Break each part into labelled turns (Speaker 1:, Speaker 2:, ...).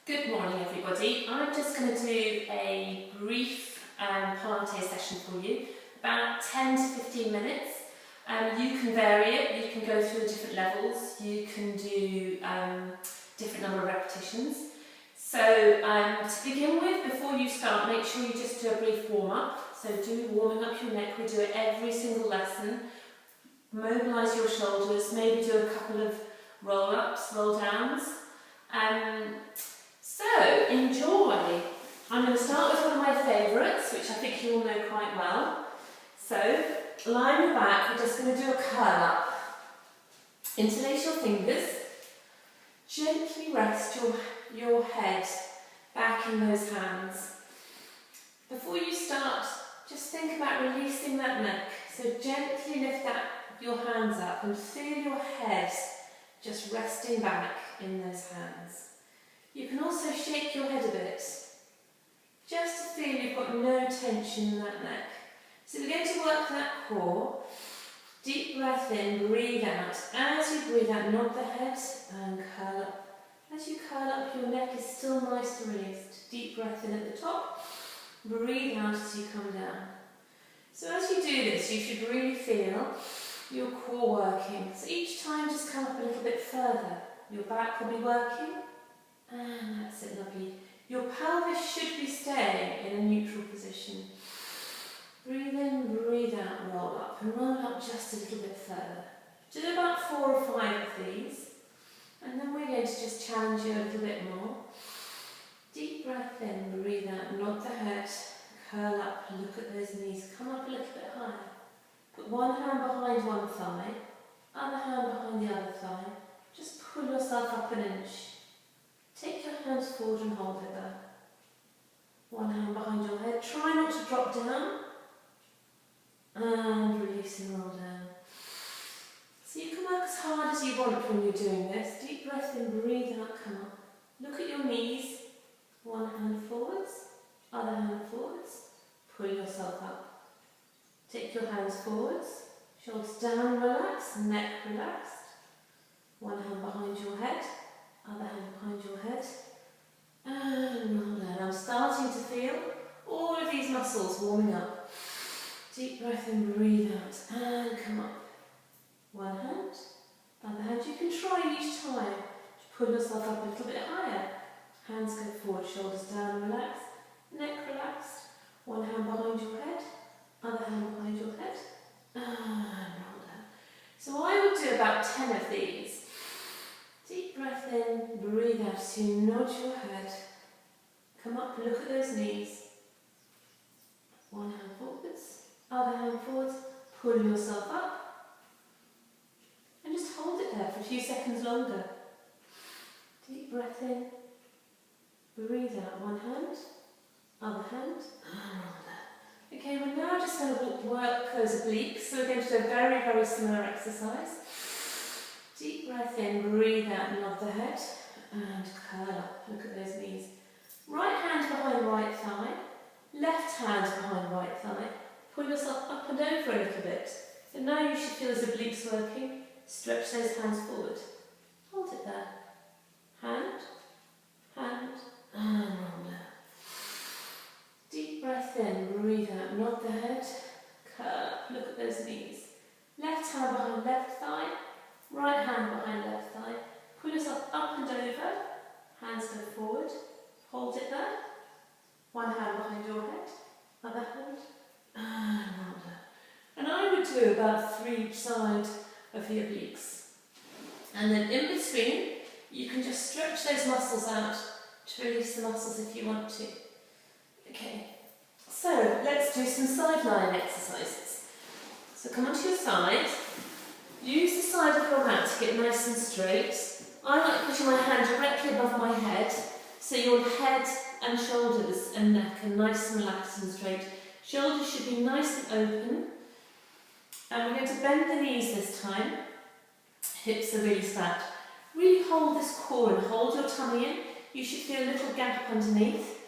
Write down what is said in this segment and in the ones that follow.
Speaker 1: Good morning everybody. I'm just going to do a brief Pilates session for you, about 10 to 15 minutes. You can vary it, you can go through the different levels, you can do different number of repetitions. So to begin with, before you start, make sure you just do a brief warm-up. So do warming up your neck, we do it every single lesson. Mobilise your shoulders, maybe do a couple of roll-ups, roll-downs. So, enjoy! I'm going to start with one of my favourites, which I think you all know quite well. So, lie on your back, we're just going to do a curl up. Interlace your fingers, gently rest your head back in those hands. Before you start, just think about releasing that neck. So gently lift your hands up and feel your head just resting back in those hands. You can also shake your head a bit, just to feel you've got no tension in that neck. So we're going to work that core. Deep breath in, breathe out. As you breathe out, nod the head and curl up. As you curl up, your neck is still nice and released. Deep breath in at the top, breathe out as you come down. So as you do this, you should really feel your core working. So each time just come up a little bit further. Your back will be working. And that's it, lovely. Your pelvis should be staying in a neutral position. Breathe in, breathe out, roll up. And roll up just a little bit further. Do about 4 or 5 of these. And then we're going to just challenge you a little bit more. Deep breath in, breathe out, nod the head, curl up, look at those knees, come up a little bit higher. Put one hand behind one thigh, other hand behind the other thigh. Just pull yourself up an inch. Take your hands forward and hold it there. One hand behind your head. Try not to drop down. And release and roll down. So you can work as hard as you want when you're doing this. Deep breath in, breathe out, come up. Look at your knees. One hand forwards, other hand forwards. Pull yourself up. Take your hands forwards. Shoulders down, relax. Neck relaxed. One hand behind your head. Other hand behind your head, and roll down. I'm starting to feel all of these muscles warming up. Deep breath in, breathe out, and come up. One hand, other hand. You can try each time to pull yourself up a little bit higher. Hands go forward, shoulders down, relaxed, neck relaxed. One hand behind your head, other hand behind your head, and roll down. So I would do about 10 of these. Deep breath in, breathe out as you nod your head. Come up, look at those knees. One hand forwards, other hand forwards. Pull yourself up. And just hold it there for a few seconds longer. Deep breath in, breathe out. One hand, other hand, and roll down. Okay, we're now just going to work those obliques. So we're going to do a very, very similar exercise. Deep breath in, breathe out, nod the head, and curl up. Look at those knees. Right hand behind right thigh, left hand behind right thigh. Pull yourself up and over a little bit. And now you should feel those obliques working. Stretch those hands forward. Hold it there. Hand, hand, and roll down. Deep breath in, breathe out, nod the head, curl up. Look at those knees. Left hand behind left thigh. Right hand behind left thigh. Pull yourself up and over. Hands go forward. Hold it there. One hand behind your head. Other hand. And roll down. And I would do about 3 each side of the obliques. And then in between, you can just stretch those muscles out to release the muscles if you want to. Okay. So let's do some side lying exercises. So come onto your side. Use the side of your mat to get nice and straight. I like putting my hand directly above my head, so your head and shoulders and neck are nice and relaxed and straight. Shoulders should be nice and open. And we're going to bend the knees this time. Hips are really flat. Really hold this core and hold your tummy in. You should feel a little gap underneath.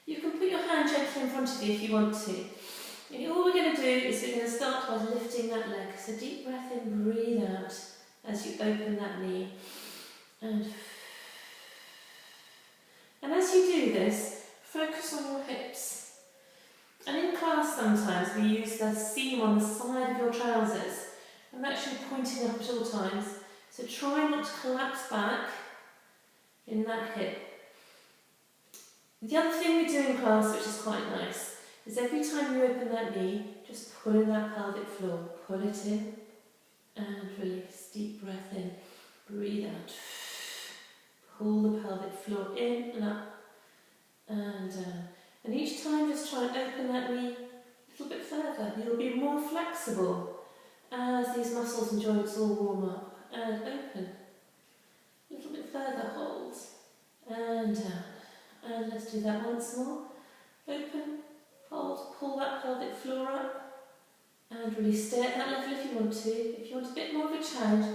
Speaker 1: You can put your hand gently in front of you if you want to. And all we're going to do is we're going to start by lifting that leg. So deep breath in, breathe out as you open that knee. And And as you do this, focus on your hips. And in class sometimes we use the seam on the side of your trousers, and that's actually pointing up at all times. So try not to collapse back in that hip. The other thing we do in class, which is quite nice, is every time you open that knee, just pull in that pelvic floor. Pull it in and release. Deep breath in, breathe out. Pull the pelvic floor in and up and down. And each time just try and open that knee a little bit further. You'll be more flexible as these muscles and joints all warm up. And open. A little bit further, hold. And down. And let's do that once more. Open, hold, pull that pelvic floor up. And really stay at that level if you want to. If you want a bit more of a challenge,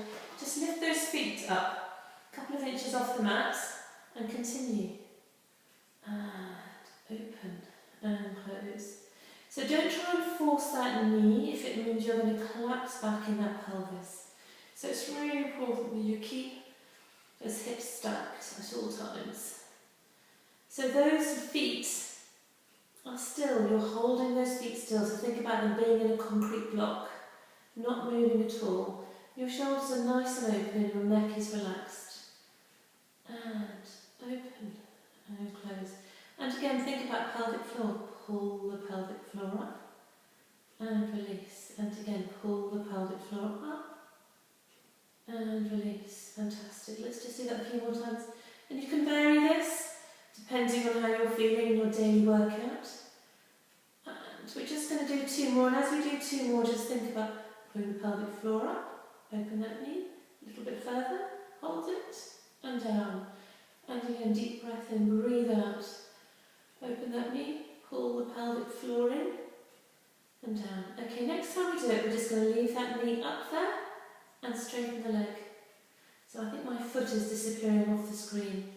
Speaker 1: just lift those feet up a couple of inches off the mat and continue. And open and close. So don't try and force that knee if it means you're going to collapse back in that pelvis. So it's really important that you keep those hips stacked at all times. So those feet are still, you're holding those feet still, so think about them being in a concrete block, not moving at all. Your shoulders are nice and open and your neck is relaxed. And open and close. And again, think about pelvic floor. Pull the pelvic floor up and release. And again, pull the pelvic floor up and release. Fantastic. Let's just do that a few more times. And you can vary this depending on how you're feeling in your daily workout. And we're just going to do 2 more. And as we do 2 more, just think about pulling the pelvic floor up. Open that knee a little bit further. Hold it and down. And again, deep breath in, breathe out. Open that knee, pull the pelvic floor in and down. Okay, next time we do it, we're just going to leave that knee up there and straighten the leg. So I think my foot is disappearing off the screen.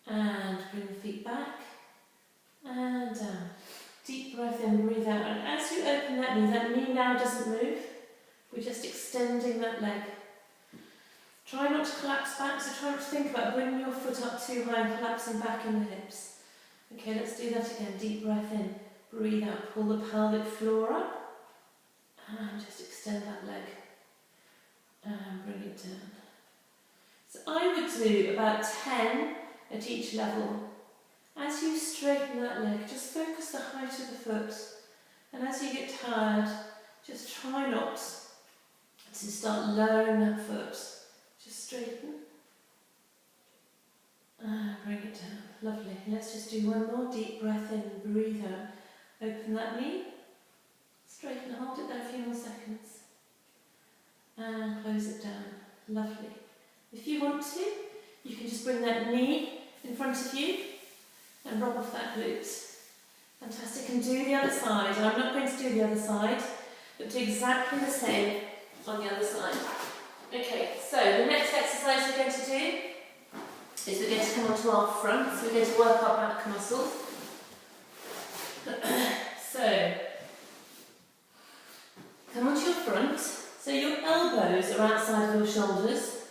Speaker 1: And bring the feet back and down. Deep breath in, breathe out. And as you open that knee now doesn't move. We're just extending that leg. Try not to collapse back, so try not to think about bringing your foot up too high and collapsing back in the hips. Okay, let's do that again. Deep breath in, breathe out, pull the pelvic floor up and just extend that leg and bring it down. So I would do about 10 at each level. As you straighten that leg, just focus the height of the foot, and as you get tired, just try not to start lowering that foot. Just straighten and bring it down. Lovely. Let's just do one more. Deep breath in, breathe out. Open that knee, straighten, hold it there a few more seconds and close it down. Lovely. If you want to, you can just bring that knee in front of you and rub off that glute. Fantastic. And do the other side. I'm not going to do the other side, but do exactly the same on the other side. Okay, so the next exercise we're going to do is we're going to come onto our front, so we're going to work our back muscles. So, come onto your front, so your elbows are outside of your shoulders.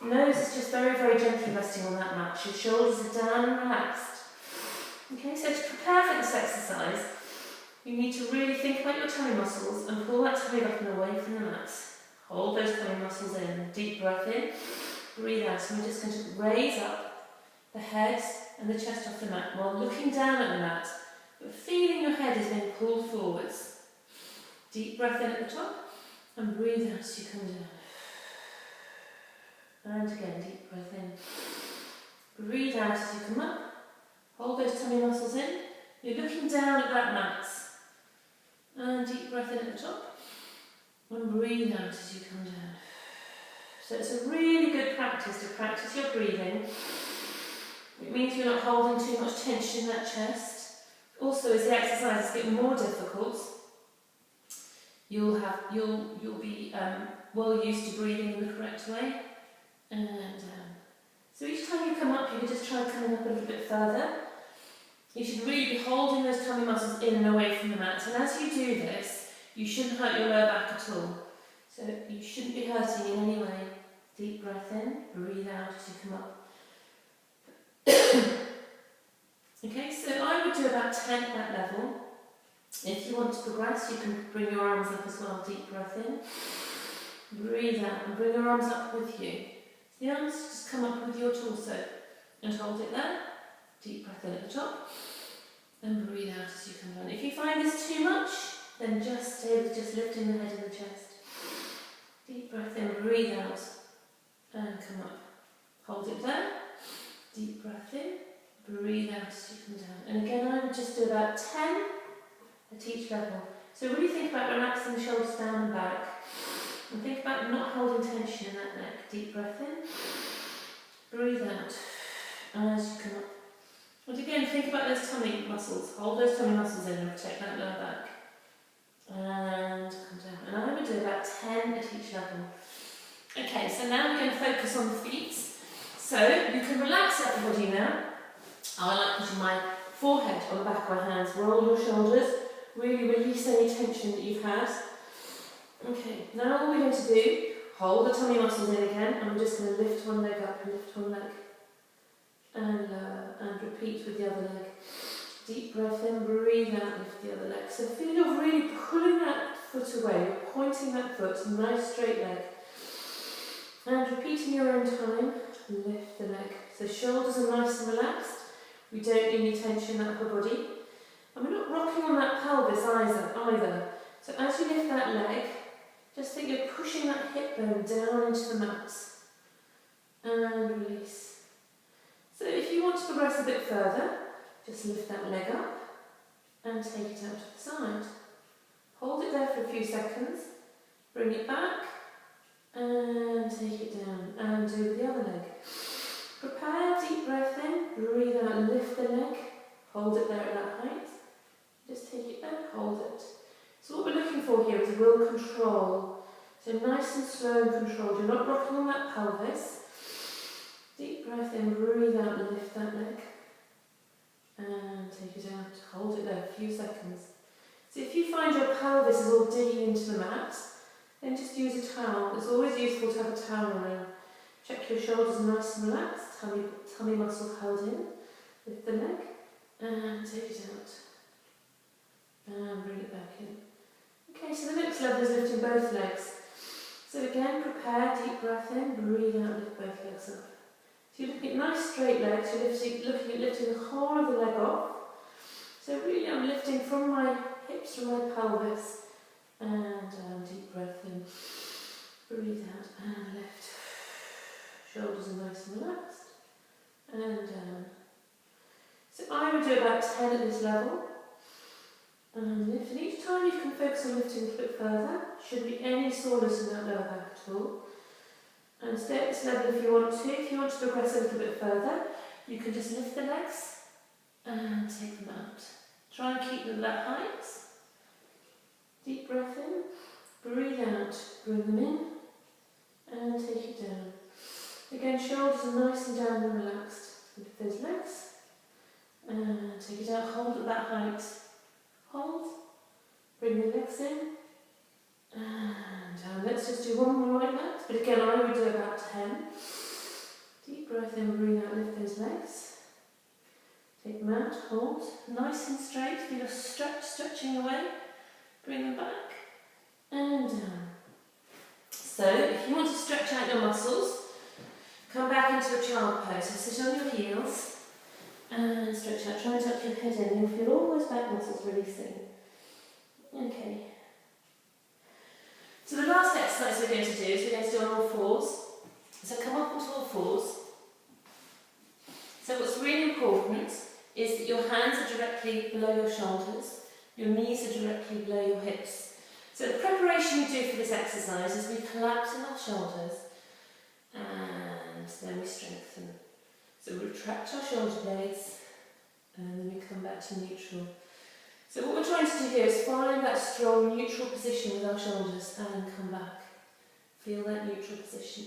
Speaker 1: Nose is just very, very gently resting on that mat. Your shoulders are down and relaxed. Okay, so to prepare for this exercise, you need to really think about your tummy muscles and pull that tummy up and away from the mat. Hold those tummy muscles in. Deep breath in, breathe out. So we're just going to raise up the head and the chest off the mat while looking down at the mat, but feeling your head is being pulled forwards. Deep breath in at the top and breathe out as you come down. And again, deep breath in. Breathe out as you come up. Hold those tummy muscles in. You're looking down at that mat. And deep breath in at the top. And breathe out as you come down. So it's a really good practice to practice your breathing. It means you're not holding too much tension in that chest. Also, as the exercises get more difficult, you'll be well used to breathing in the correct way. And so each time you come up, you can just try coming up a little bit further. You should really be holding those tummy muscles in and away from the mat. And as you do this, you shouldn't hurt your lower back at all. So you shouldn't be hurting in any way. Deep breath in, breathe out as you come up. about 10 at that level. If you want to progress, you can bring your arms up as well. Deep breath in. Breathe out and bring your arms up with you. The arms just come up with your torso and hold it there. Deep breath in at the top and breathe out as you come down. If you find this too much, then just stay with just lifting the head and the chest. Deep breath in, breathe out and come up. Hold it there. Deep breath in, breathe out as you come down. And again, I would just do about 10 at each level. So really think about relaxing the shoulders down and back. And think about not holding tension in that neck. Deep breath in, breathe out as you come up. And again, think about those tummy muscles. Hold those tummy muscles in and protect that lower back. And come down. And I would do about 10 at each level. Okay, so now we're going to focus on the feet. So you can relax everybody now. I like putting my forehead on the back of my hands. Roll your shoulders. Really release any tension that you've had. Okay, now all we're going to do, hold the tummy muscles in again, and we're just going to lift one leg up and lift one leg. And lower, and repeat with the other leg. Deep breath in, breathe out, lift the other leg. So feel you're really pulling that foot away, you're pointing that foot, nice straight leg. And repeat in your own time, lift the leg. So shoulders are nice and relaxed, we don't need any tension in that upper body. And we're not rocking on that pelvis either. So as you lift that leg, just think you're pushing that hip bone down into the mat. And release. So if you want to progress a bit further, just lift that leg up and take it out to the side. Hold it there for a few seconds, bring it back and take it down and do the other leg. Prepare, deep breath in, breathe out, lift the leg, hold it there at that height. Just take it there, hold it. So what we're looking for here is will control. So nice and slow and controlled. You're not rocking on that pelvis. Deep breath in, breathe out and lift that leg. And take it out, hold it there a few seconds. So if you find your pelvis is all digging into the mat, then just use a towel. It's always useful to have a towel around. Check your shoulders nice and relaxed, tummy muscles held in. Lift the leg and take it out. And bring it back in. Okay, so the next level is lifting both legs. So again, prepare, deep breath in, breathe out, lift both legs up. So you're looking at nice straight legs, you're looking at lifting the whole of the leg off. So really I'm lifting from my hips to my pelvis. And down, deep breath in, breathe out and lift. Shoulders are nice and relaxed. And down. So I would do about 10 at this level. And lift, and each time you can focus on lifting a bit further. Shouldn't be any soreness in that lower back at all. And stay at this level if you want to. If you want to progress a little bit further, you can just lift the legs and take them out. Try and keep them at that height. Deep breath in, breathe out, bring them in, and take it down. Again, shoulders are nice and down and relaxed. Lift those legs, and take it out, hold at that height. Hold, bring the legs in, and down. Let's just do one more like that. But again, I would do about 10. Deep breath in, breathe out, lift those legs. Take them out, hold, nice and straight. Feel your stretching away. Bring them back and down. So, if you want to stretch out your muscles, come back into a child pose. So sit on your heels and stretch out. Try and tuck your head in. You'll feel all those back muscles releasing. Okay. So the last exercise we're going to do is we're going to do on all fours. So come up onto all fours. So what's really important is that your hands are directly below your shoulders. Your knees are directly below your hips. So the preparation we do for this exercise is we collapse in our shoulders and then we strengthen. So we retract our shoulder blades and then we come back to neutral. So what we're trying to do here is find that strong neutral position with our shoulders and come back. Feel that neutral position.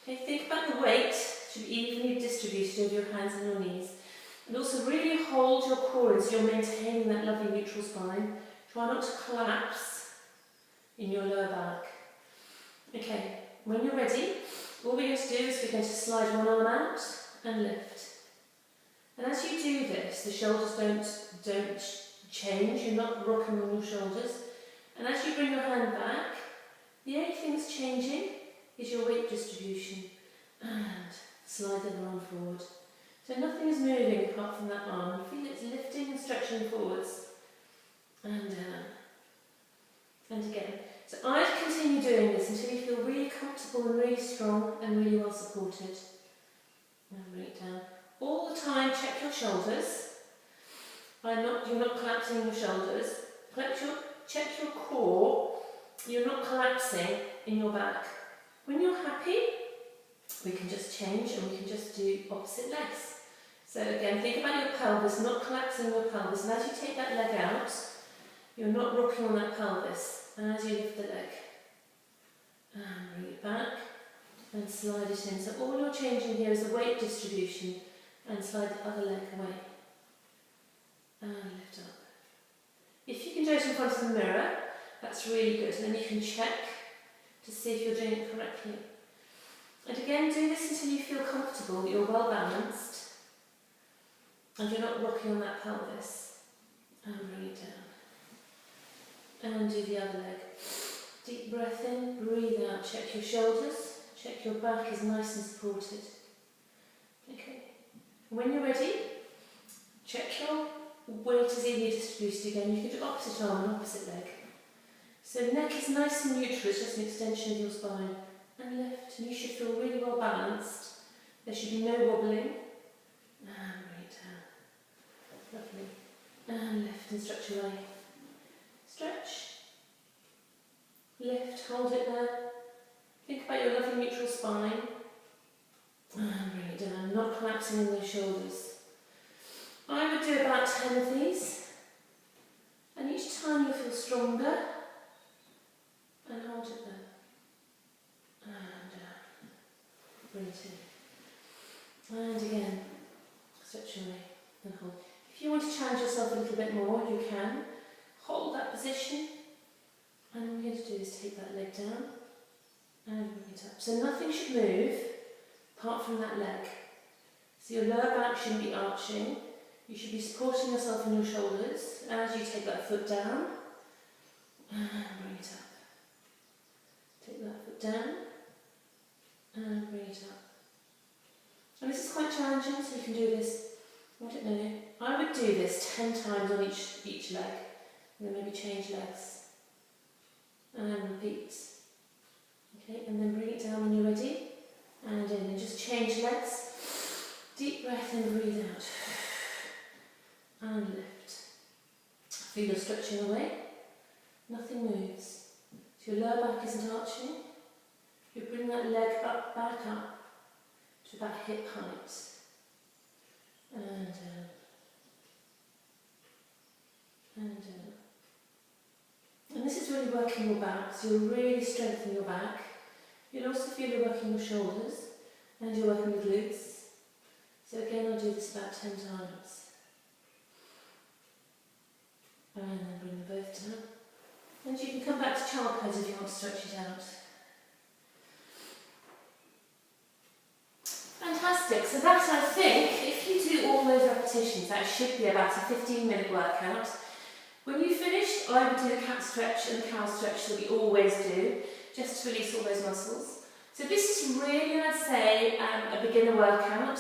Speaker 1: Okay, think about the weight should be evenly distributed over your hands and your knees. And also really hold your core in so you're maintaining that lovely neutral spine. Try not to collapse in your lower back. Okay, when you're ready, all we're going to do is we're going to slide one arm out and lift. And as you do this, the shoulders don't change, you're not rocking on your shoulders. And as you bring your hand back, the only thing that's changing is your weight distribution. And slide the arm forward. So nothing is moving apart from that arm. You feel it's lifting and stretching forwards. And down. And again. So I'd continue doing this until you feel really comfortable and really strong and really well supported. And bring it down. All the time, check your shoulders. You're not collapsing your shoulders. Check your core. You're not collapsing in your back. When you're happy, we can just change and we can just do opposite legs. So again, think about your pelvis, not collapsing your pelvis. And as you take that leg out, you're not rocking on that pelvis. And as you lift the leg, and bring it back and slide it in. So all you're changing here is the weight distribution. And slide the other leg away. And lift up. If you can do it in front of the mirror, that's really good. And then you can check to see if you're doing it correctly. And again, do this until you feel comfortable, that you're well balanced. And you're not rocking on that pelvis. And bring it down. And do the other leg. Deep breath in, breathe out. Check your shoulders. Check your back is nice and supported. Okay. When you're ready, check your weight is evenly distributed again. You can do opposite arm and opposite leg. So neck is nice and neutral, it's just an extension of your spine. And lift, and you should feel really well balanced. There should be no wobbling. And bring it down. Lovely. And lift and stretch away. Stretch. Lift, hold it there. Think about your lovely neutral spine. And bring it down, not collapsing in those shoulders. I would do about 10 of these. And each time you'll feel stronger. And hold it there. And bring it in. And again, stretch away and hold. If you want to challenge yourself a little bit more, you can. Hold that position. And what we're going to do is take that leg down and bring it up. So nothing should move apart from that leg. So your lower back shouldn't be arching. You should be supporting yourself in your shoulders as you take that foot down and bring it up. Take that foot down and bring it up. And this is quite challenging, so you can do this, I don't know, I would do this 10 times on each leg, and then maybe change legs and repeat. Okay, and then bring it down when you're ready, and in, and just change legs. Deep breath in, breathe out. And lift. Feel your stretching away. Nothing moves. So your lower back isn't arching. You bring that leg up, back up to about hip height. And down. And down. And this is really working your back, so you'll really strengthen your back. You'll also feel you're working your shoulders and you're working your glutes. So again, I'll do this about 10 times. And then bring them both down. And you can come back to child pose if you want to stretch it out. Fantastic. So that, I think, if you do all those repetitions, that should be about a 15-minute workout. When you finish, I would do the cat stretch and the cow stretch that we always do, just to release all those muscles. So this is really, I'd say, a beginner workout.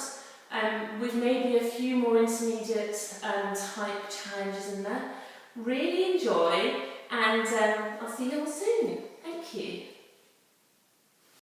Speaker 1: With maybe a few more intermediate type challenges in there. Really enjoy, and I'll see you all soon. Thank you.